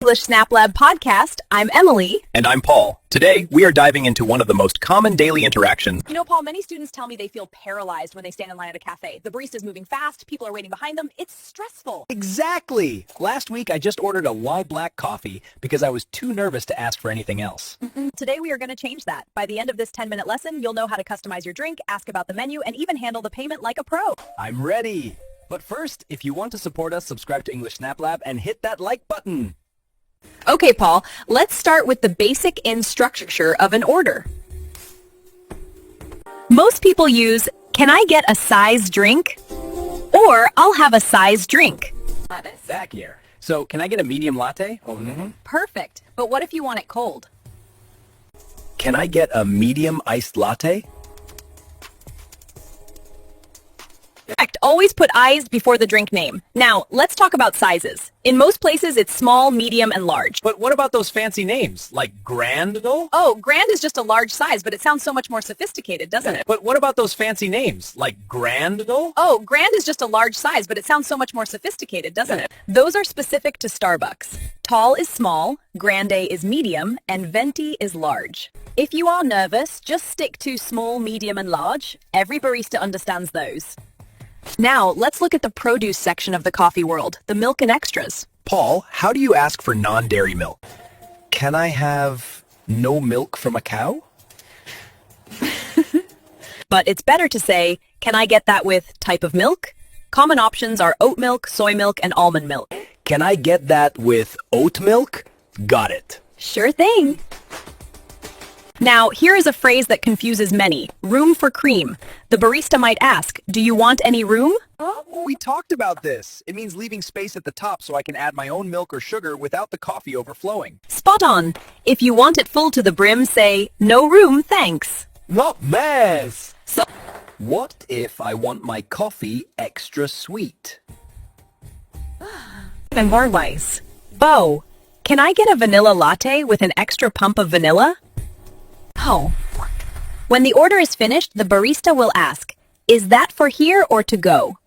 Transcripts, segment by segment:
English Snap Lab podcast. I'm Emily. And I'm Paul. Today, we are diving into one of the most common daily interactions. You know, Paul, many students tell me they feel paralyzed when they stand in line at a cafe. The barista's moving fast, people are waiting behind them. It's stressful. Exactly! Last week, I just ordered a Y Black coffee because I was too nervous to ask for anything else. Today, we are going to change that. By the end of this 10-minute lesson, you'll know how to customize your drink, ask about the menu, and even handle the payment like a pro. I'm ready! But first, if you want to support us, subscribe to English Snap Lab and hit that like button. Okay, Paul, let's start with the basic structure of an order. Most people use, "Can I get a size drink?" or "I'll have a size drink." Back here. So, can I get a medium latte? Perfect. But what if you want it cold? Can I get a medium iced latte? Correct. Always put iced before the drink name. Now, let's talk about sizes. In most places, it's small, medium, and large. But what about those fancy names, like Grand though? Oh, grand is just a large size, but it sounds so much more sophisticated, doesn't it? But what about those fancy names, like Grand though? Oh, grand is just a large size, but it sounds so much more sophisticated, doesn't it? Those are specific to Starbucks. Tall is small, grande is medium, and venti is large. If you are nervous, just stick to small, medium, and large. Every barista understands those. Now, let's look at the produce section of the coffee world, the milk and extras. Paul, how do you ask for non-dairy milk? Can I have no milk from a cow? But it's better to say, "Can I get that with type of milk?" Common options are oat milk, soy milk, and almond milk. Can I get that with oat milk? Got it. Sure thing. Now, here is a phrase that confuses many. Room for cream. The barista might ask, "Do you want any room?" Oh, we talked about this. It means leaving space at the top so I can add my own milk or sugar without the coffee overflowing. Spot on. If you want it full to the brim, say, "No room, thanks." Not mess. So, What if I want my coffee extra sweet? and more wise. Bo, can I get a vanilla latte with an extra pump of vanilla? Oh. When the order is finished, the barista will ask, "Is that for here or to go?"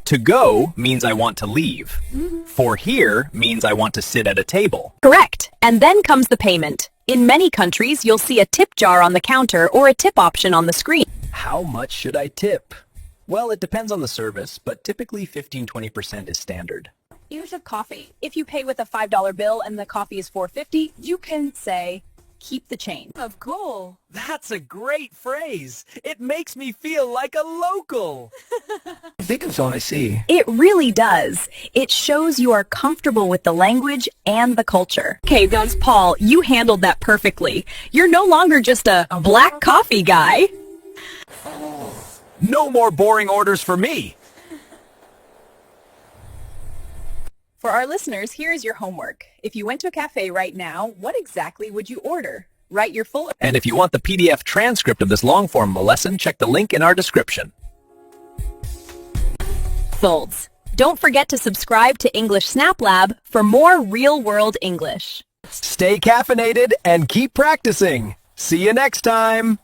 To go means I want to leave. For here means I want to sit at a table. Correct. And then comes the payment. In many countries, you'll see a tip jar on the counter or a tip option on the screen. How much should I tip? Well, it depends on the service, but typically 15-20% is standard. Use of coffee. If you pay with a $5 bill and the coffee is $4.50, you can say, "Keep the change." Of course. That's a great phrase. It makes me feel like a local. I think it's all I see. It really does. It shows you are comfortable with the language and the culture. Okay, that's Paul. You handled that perfectly. You're no longer just a black coffee guy. No more boring orders for me. For our listeners, here is your homework. If you went to a cafe right now, what exactly would you order? Write your full... And if you want the PDF transcript of this long-form lesson, check the link in our description. Folds. Don't forget to subscribe to English Snap Lab for more real-world English. Stay caffeinated and keep practicing. See you next time.